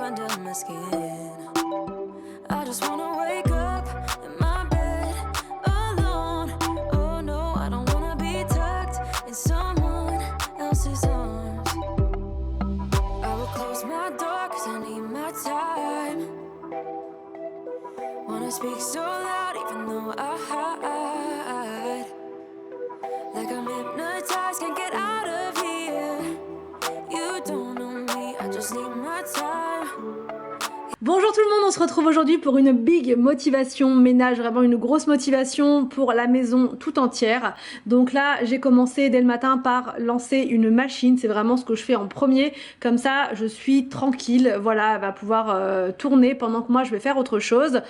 under my skin. I just wanna wake up in my bed alone. Oh no, I don't wanna be tucked in someone else's arms. I will close my door 'cause I need my time. Wanna speak so loud even though I hide. Like I'm hypnotized, can't get out of here. You don't know me, I just need my time. Bonjour tout le monde, on se retrouve aujourd'hui pour une big motivation ménage, vraiment une grosse motivation pour la maison tout entière. Donc là, j'ai commencé dès le matin par lancer une machine, c'est vraiment ce que je fais en premier. Comme ça, je suis tranquille, voilà, elle va pouvoir tourner pendant que moi je vais faire autre chose.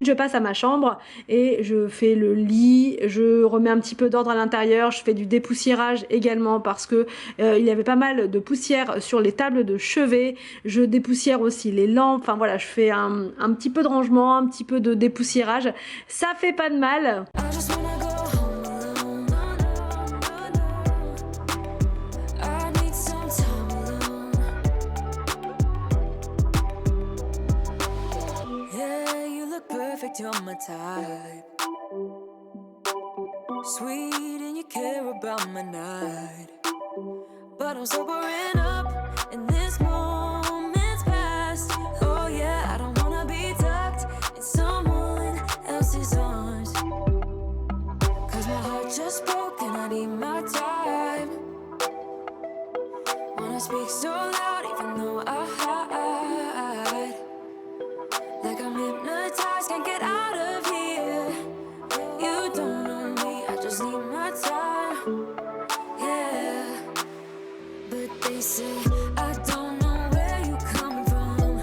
Je passe à ma chambre et je fais le lit, je remets un petit peu d'ordre à l'intérieur, je fais du dépoussiérage également parce que il y avait pas mal de poussière sur les tables de chevet, je dépoussière aussi les lampes, enfin voilà, je fais un petit peu de rangement, un petit peu de dépoussiérage, ça fait pas de mal. You're my type, sweet and you care about my night, but I'm sobering up in this moment's past. Oh yeah, I don't wanna be tucked in someone else's arms, 'cause my heart just broke and I need my time. Wanna speak so loud even though I hide. Like I'm hypnotized, can't get out of here. You don't know me, I just need my time. Yeah, but they say I don't know where you come from.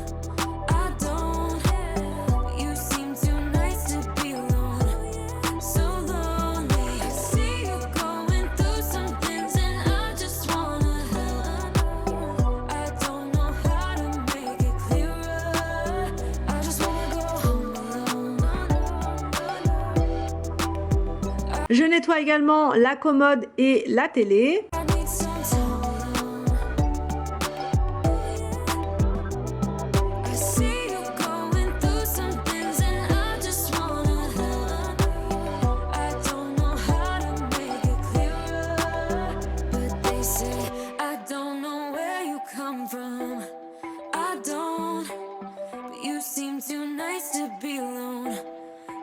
I don't. You seem too nice to be alone. So lonely. I see you going through some things and I just wanna help. I don't know how to make it clearer. I just wanna go home alone. Je nettoie également la commode et la télé. I need some time alone. I see you going through some things and I just wanna help. I don't know how to make it clearer, but they say I don't know where you come from. I don't, but you seem too nice to be alone.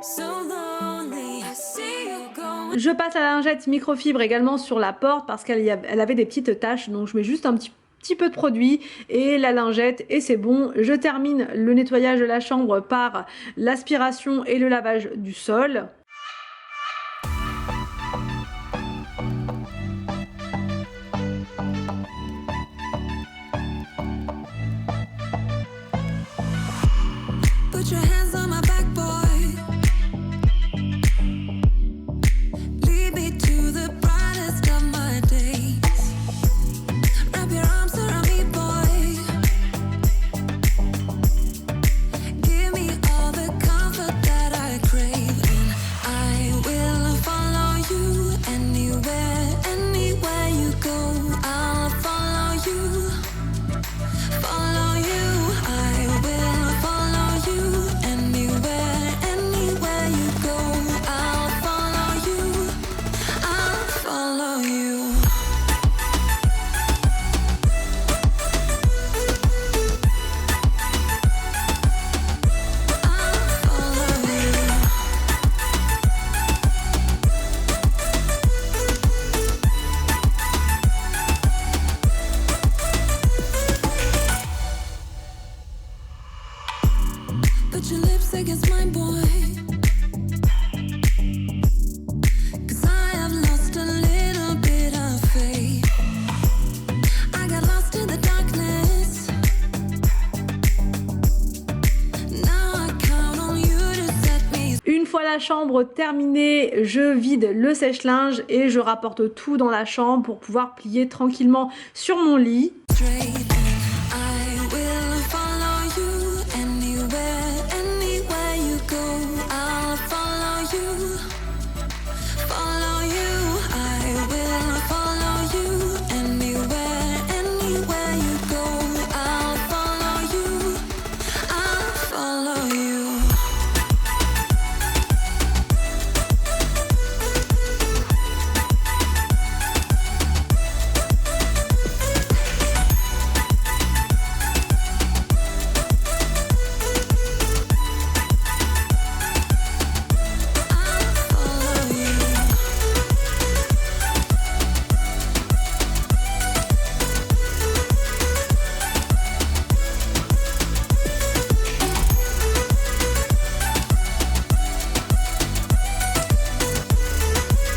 So lonely. I see you going. Je passe à la lingette microfibre également sur la porte parce qu'elle avait des petites taches, donc je mets juste un petit peu de produit et la lingette et c'est bon. Je termine le nettoyage de la chambre par l'aspiration et le lavage du sol. Put your hands on my back, boy. Lead me to the brightest of my days. Wrap your arms around me, boy. Give me all the comfort that I crave, and chambre terminée, je vide le sèche-linge et je rapporte tout dans la chambre pour pouvoir plier tranquillement sur mon lit.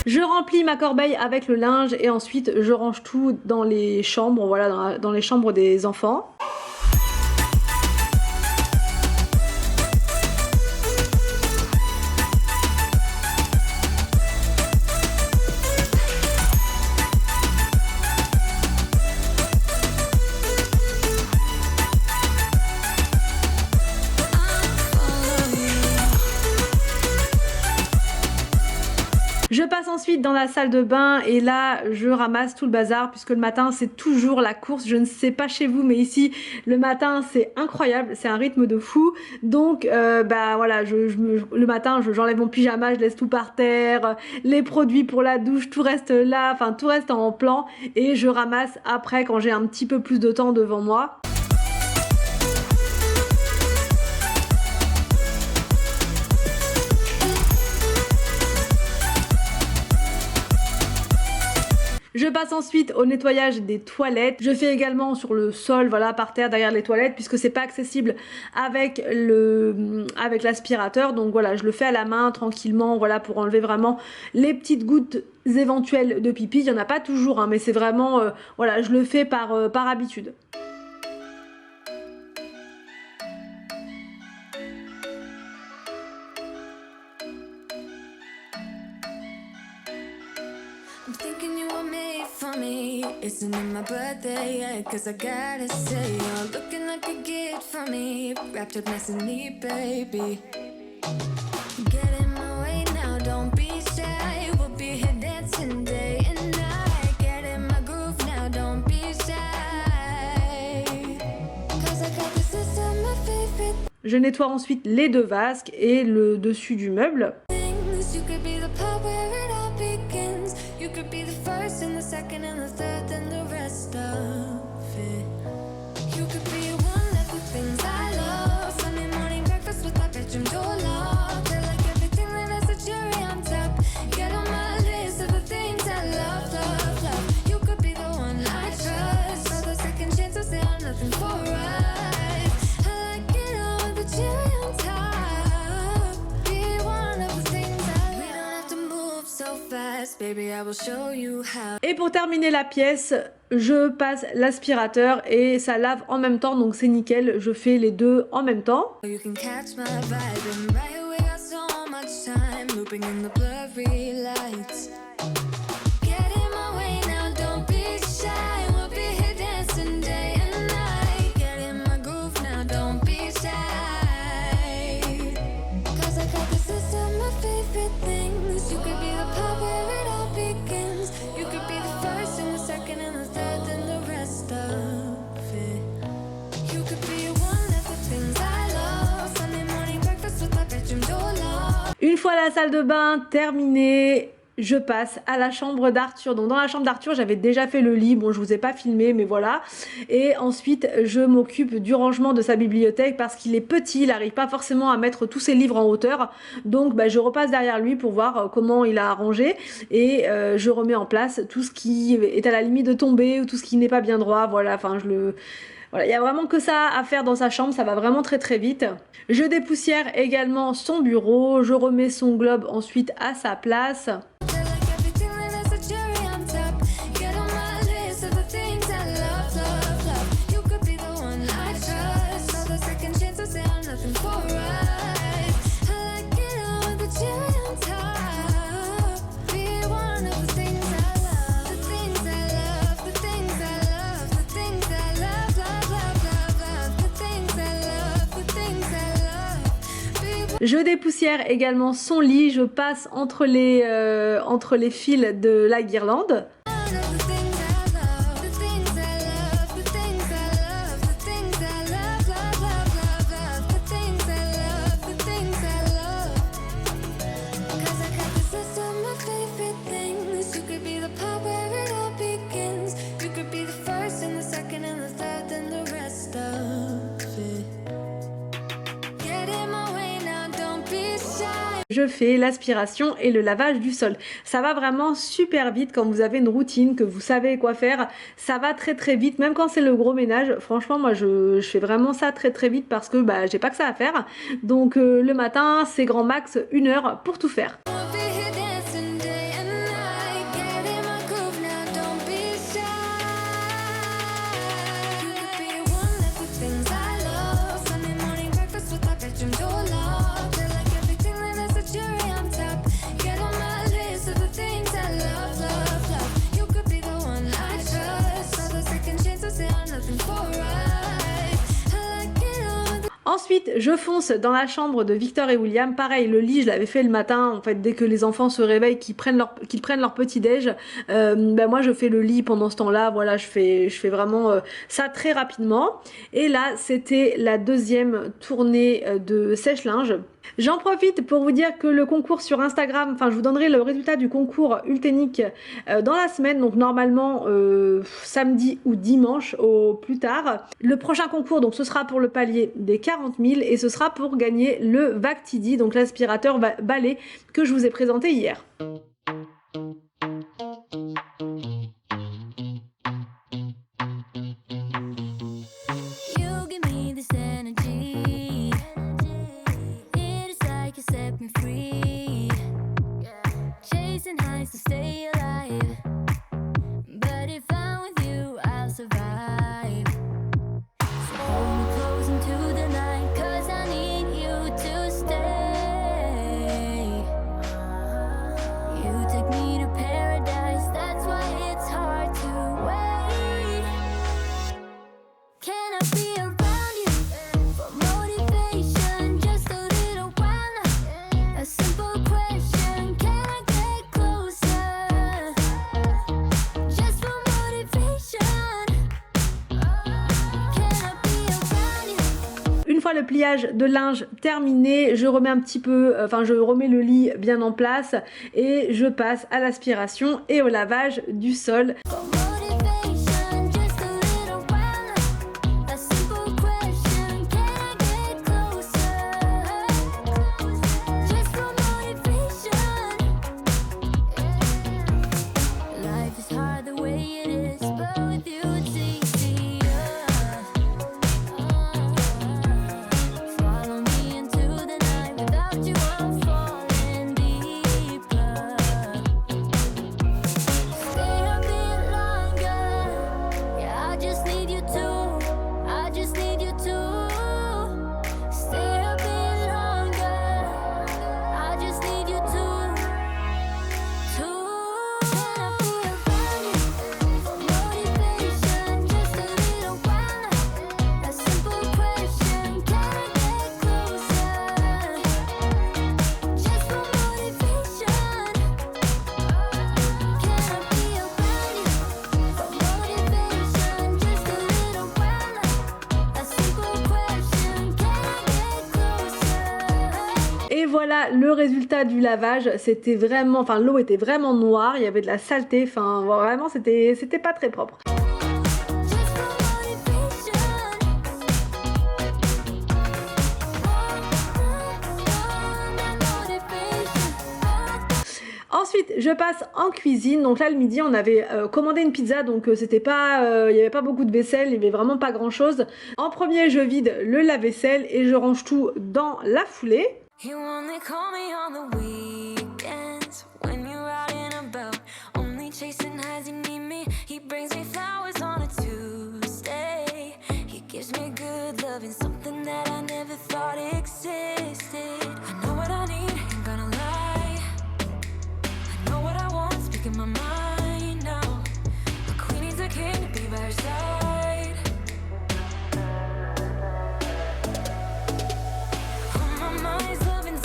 Je remplis ma corbeille avec le linge et ensuite je range tout dans les chambres, voilà, dans les chambres des enfants. Je passe ensuite dans la salle de bain et là je ramasse tout le bazar puisque le matin c'est toujours la course. Je ne sais pas chez vous mais ici le matin c'est incroyable, c'est un rythme de fou. Donc bah voilà, le matin j'enlève mon pyjama, je laisse tout par terre, les produits pour la douche, tout reste là, enfin tout reste en plan et je ramasse après quand j'ai un petit peu plus de temps devant moi. Je passe ensuite au nettoyage des toilettes. Je fais également sur le sol, voilà, par terre derrière les toilettes puisque c'est pas accessible avec l'aspirateur. Donc voilà, je le fais à la main tranquillement, voilà, pour enlever vraiment les petites gouttes éventuelles de pipi. Il y en a pas toujours, hein, mais c'est vraiment, voilà, je le fais par habitude. I'm thinking you were made for me. Isn't it my birthday yet? Cause I gotta say, you're looking like a gift for me. Wrapped up nice and neat, baby. Get in my way now, don't be shy. We'll be here dancing day and night. Get in my groove now, don't be shy. Cause I got this is my favorite. Je nettoie ensuite les deux vasques et le dessus du meuble. Things you could be the part where it all begins. You could be the first and the second and the third and the rest of it. You could be one of the things I love. Sunday morning breakfast with that bedroom door locked. I like everything that has a cherry on top. Get on my list of the things I love, love, love. You could be the one I trust. All the second chances, they are nothing for us. I like it all with the cherry on top. Be one of the things I love. We don't have to move so fast, baby, I will show you how. Et pour terminer la pièce, je passe l'aspirateur et ça lave en même temps, donc c'est nickel, je fais les deux en même temps. You can catch my vibe and right away got so much time looping in the blurry lights. Get in my way now, don't be shy. We'll be here dancing day and night. Get in my groove now, don't be shy. Cause I got this list of my favorite things. You could be the part where it all begins. You could be the first and the second and the third and the rest of it. You could be one of the things I love. Sunday morning breakfast with my bedroom door locked. Une fois la salle de bain terminée, je passe à la chambre d'Arthur. Donc dans la chambre d'Arthur, j'avais déjà fait le lit, bon je vous ai pas filmé mais voilà. Et ensuite je m'occupe du rangement de sa bibliothèque parce qu'il est petit, il n'arrive pas forcément à mettre tous ses livres en hauteur. Donc bah, je repasse derrière lui pour voir comment il a rangé et je remets en place tout ce qui est à la limite de tomber ou tout ce qui n'est pas bien droit. Voilà, enfin voilà, il n'y a vraiment que ça à faire dans sa chambre, ça va vraiment très très vite. Je dépoussière également son bureau, je remets son globe ensuite à sa place. I like everything that has a cherry on top. Get on my list of the things I love, love, love. You could be the one I trust. All the second chances, they are nothing for us. I like it all with the cherry on Je dépoussière également son lit, je passe entre les fils de la guirlande. Je fais l'aspiration et le lavage du sol. Ça va vraiment super vite quand vous avez une routine, que vous savez quoi faire. Ça va très très vite, même quand c'est le gros ménage. Franchement, moi je fais vraiment ça très très vite parce que j'ai pas que ça à faire. Donc le matin, c'est grand max 1 heure pour tout faire. Ensuite, je fonce dans la chambre de Victor et William. Pareil, le lit, je l'avais fait le matin. En fait, dès que les enfants se réveillent, qu'ils prennent leur petit déj, moi je fais le lit pendant ce temps-là. Voilà, je fais vraiment ça très rapidement. Et là, c'était la deuxième tournée de sèche-linge. J'en profite pour vous dire que le concours sur Instagram, je vous donnerai le résultat du concours Ultenic dans la semaine, donc normalement samedi ou dimanche au plus tard. Le prochain concours, donc ce sera pour le palier des 40 000 et ce sera pour gagner le Vactidi, donc l'aspirateur balai que je vous ai présenté hier. Le pliage de linge terminé, je remets je remets le lit bien en place et je passe à l'aspiration et au lavage du sol. Voilà le résultat du lavage. C'était vraiment, l'eau était vraiment noire, il y avait de la saleté, vraiment c'était pas très propre. Ensuite, je passe en cuisine. Donc là, le midi, on avait commandé une pizza, donc c'était pas, il n'y avait pas beaucoup de vaisselle, il n'y avait vraiment pas grand chose. En premier, je vide le lave-vaisselle et je range tout dans la foulée. You only call me on the weekends when you're out and about, only chasing highs. You need me, he brings me flowers on a Tuesday. He gives me good love and something that I never thought existed. I know what I need, ain't gonna lie. I know what I want, speaking my mind now. The queen needs a king to be by her side. On my mind's loving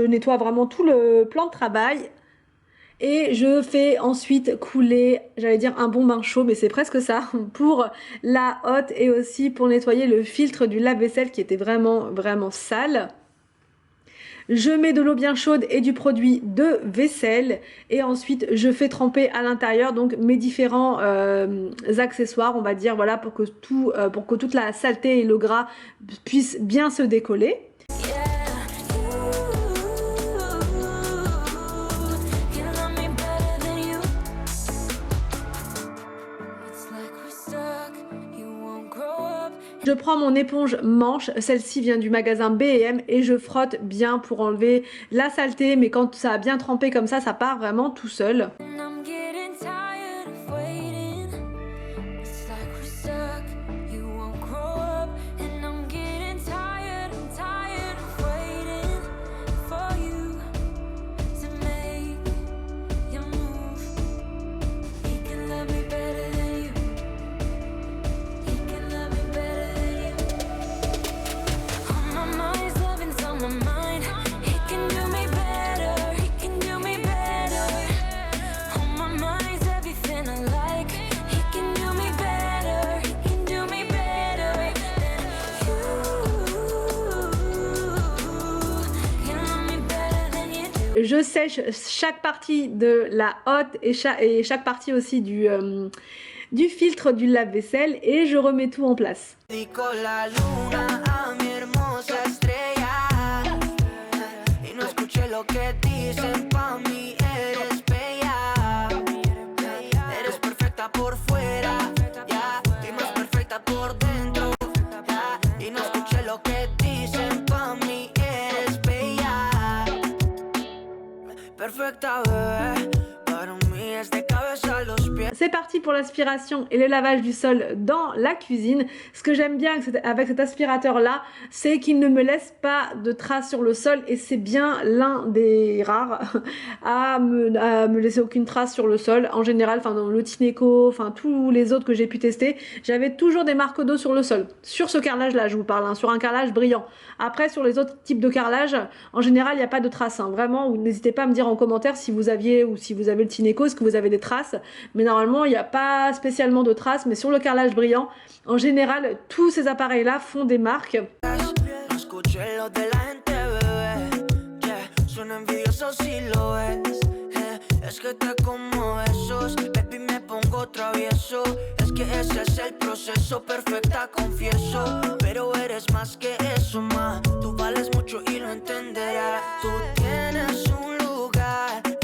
nettoie vraiment tout le plan de travail. Et je fais ensuite couler, j'allais dire un bon bain chaud, mais c'est presque ça, pour la hotte et aussi pour nettoyer le filtre du lave-vaisselle qui était vraiment sale. Je mets de l'eau bien chaude et du produit de vaisselle et ensuite je fais tremper à l'intérieur donc mes différents accessoires, on va dire, voilà, pour que toute la saleté et le gras puissent bien se décoller. Je prends mon éponge manche, celle-ci vient du magasin B&M et je frotte bien pour enlever la saleté, mais quand ça a bien trempé comme ça part vraiment tout seul. Je sèche chaque partie de la hotte et chaque partie aussi du filtre du lave-vaisselle et je remets tout en place. C'est parti pour l'aspiration et le lavage du sol dans la cuisine. Ce que j'aime bien avec cet aspirateur là, c'est qu'il ne me laisse pas de traces sur le sol et c'est bien l'un des rares à me laisser aucune trace sur le sol. En général, dans le Tineco, tous les autres que j'ai pu tester, j'avais toujours des marques d'eau sur le sol. Sur ce carrelage là, je vous parle, sur un carrelage brillant. Après, sur les autres types de carrelage, en général, il n'y a pas de traces. Vraiment, n'hésitez pas à me dire en commentaire si vous aviez ou si vous avez le Tineco, est-ce que vous avez des traces. Mais normalement, il n'y a pas spécialement de traces, mais sur le carrelage brillant, en général, tous ces appareils-là font des marques.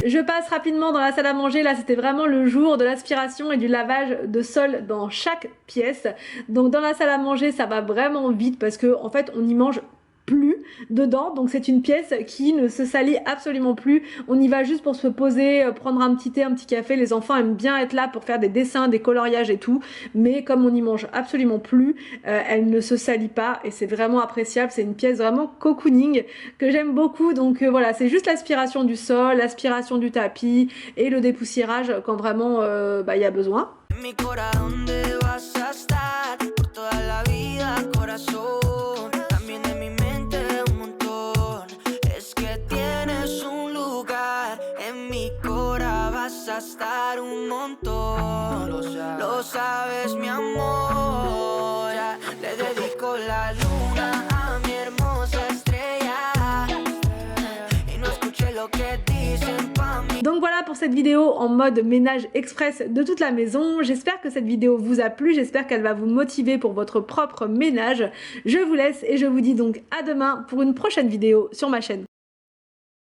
Je passe rapidement dans la salle à manger, là c'était vraiment le jour de l'aspiration et du lavage de sol dans chaque pièce. Donc dans la salle à manger ça va vraiment vite parce que en fait on y mange plus dedans, donc c'est une pièce qui ne se salit absolument plus. On y va juste pour se poser, prendre un petit thé, un petit café. Les enfants aiment bien être là pour faire des dessins, des coloriages et tout, mais comme on n'y mange absolument plus, elle ne se salit pas et c'est vraiment appréciable. C'est une pièce vraiment cocooning que j'aime beaucoup. Donc voilà, c'est juste l'aspiration du sol, l'aspiration du tapis et le dépoussiérage quand vraiment il y a besoin. Estar un montón, lo sabes mi amor, le dedico la luna a mi hermosa estrella y no escuché lo que dicen pa' mí. Donc voilà pour cette vidéo en mode ménage express de toute la maison. J'espère que cette vidéo vous a plu, j'espère qu'elle va vous motiver pour votre propre ménage. Je vous laisse et je vous dis donc à demain pour une prochaine vidéo sur ma chaîne.